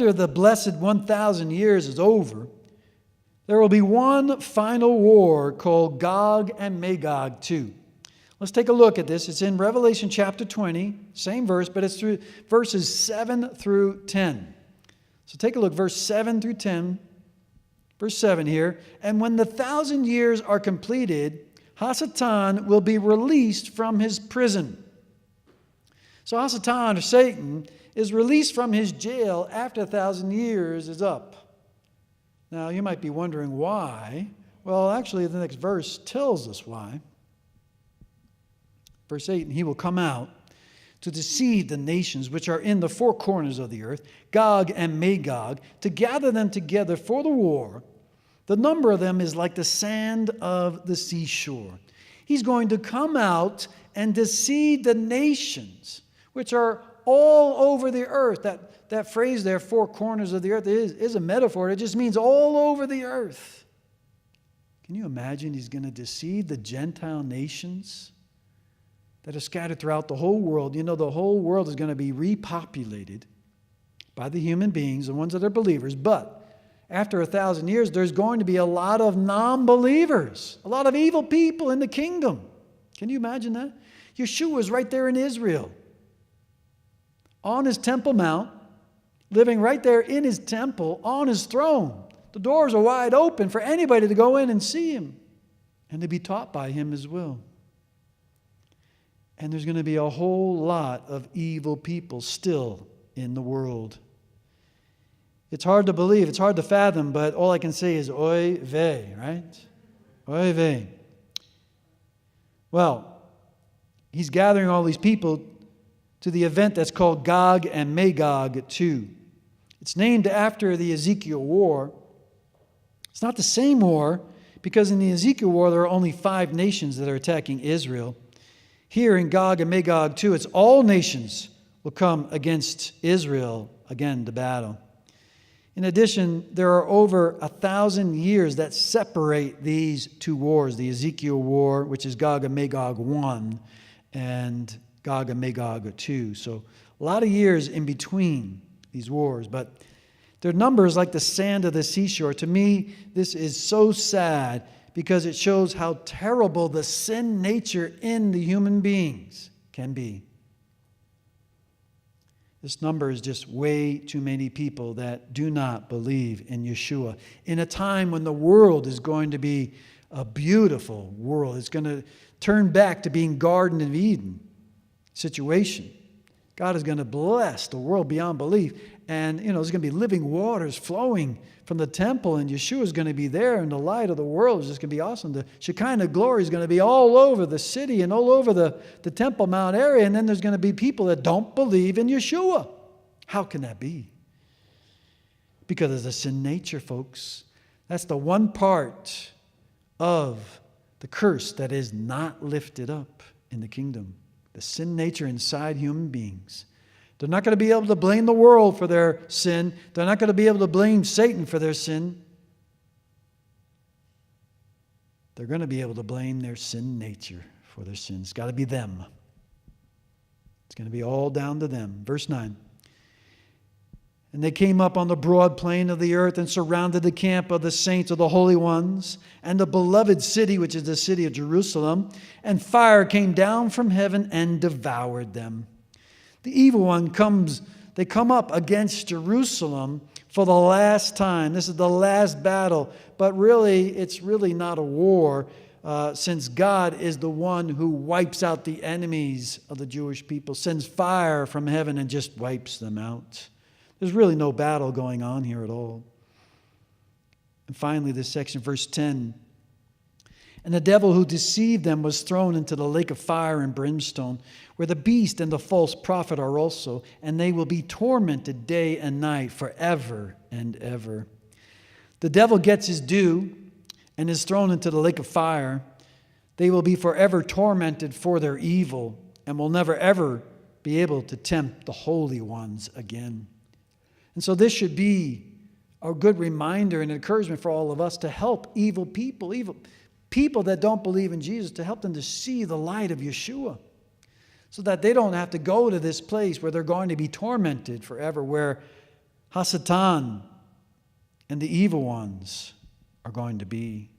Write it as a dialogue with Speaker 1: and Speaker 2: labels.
Speaker 1: after the blessed 1,000 years is over, there will be one final war called Gog and Magog too. Let's take a look at this. It's in Revelation chapter 20, same verse, but it's through verses 7 through 10. So take a look, verse 7 through 10. Verse 7 here. And when the 1,000 years are completed, Hasatan will be released from his prison. So Hasatan, or Satan, is released from his jail after 1,000 years is up. Now, you might be wondering why. Well, actually, the next verse tells us why. Verse 8, and he will come out to deceive the nations which are in the four corners of the earth, Gog and Magog, to gather them together for the war. The number of them is like the sand of the seashore. He's going to come out and deceive the nations, which are all over the earth. That phrase there, four corners of the earth, is a metaphor. It just means all over the earth. Can you imagine he's going to deceive the Gentile nations that are scattered throughout the whole world? You know, the whole world is going to be repopulated by the human beings, the ones that are believers. But after 1,000 years, there's going to be a lot of non-believers, a lot of evil people in the kingdom. Can you imagine that? Yeshua is right there in Israel, on his Temple Mount, living right there in his temple, on his throne. The doors are wide open for anybody to go in and see him and to be taught by him as well. And there's going to be a whole lot of evil people still in the world. It's hard to believe, it's hard to fathom, but all I can say is oy vey, right? Oy vey. Well, he's gathering all these people to the event that's called Gog and Magog too. It's named after the Ezekiel War. It's not the same war, because in the Ezekiel War there are only 5 nations that are attacking Israel. Here in Gog and Magog too, it's all nations will come against Israel again to battle. In addition, there are over 1,000 years that separate these two wars, the Ezekiel War, which is Gog and Magog 1, and Gog and Magog 2. So a lot of years in between these wars, but their number is like the sand of the seashore. To me, this is so sad because it shows how terrible the sin nature in the human beings can be. This number is just way too many people that do not believe in Yeshua. In a time when the world is going to be a beautiful world. It's going to turn back to being Garden of Eden situation. God is going to bless the world beyond belief. And, there's going to be living waters flowing from the temple, and Yeshua is going to be there, and the light of the world is just going to be awesome. The Shekinah glory is going to be all over the city and all over the Temple Mount area, and then there's going to be people that don't believe in Yeshua. How can that be? Because of the sin nature, folks. That's the one part of the curse that is not lifted up in the kingdom. The sin nature inside human beings. They're not going to be able to blame the world for their sin. They're not going to be able to blame Satan for their sin. They're going to be able to blame their sin nature for their sins. It's got to be them. It's going to be all down to them. Verse 9. And they came up on the broad plain of the earth and surrounded the camp of the saints of the holy ones and the beloved city, which is the city of Jerusalem. And fire came down from heaven and devoured them. The evil one they come up against Jerusalem for the last time. This is the last battle. But really, it's really not a war, since God is the one who wipes out the enemies of the Jewish people, sends fire from heaven and just wipes them out. There's really no battle going on here at all. And finally, this section, verse 10. And the devil who deceived them was thrown into the lake of fire and brimstone, where the beast and the false prophet are also, and they will be tormented day and night forever and ever. The devil gets his due and is thrown into the lake of fire. They will be forever tormented for their evil and will never ever be able to tempt the holy ones again. And so this should be a good reminder and encouragement for all of us to help evil people that don't believe in Jesus, to help them to see the light of Yeshua, so that they don't have to go to this place where they're going to be tormented forever, where Hasatan and the evil ones are going to be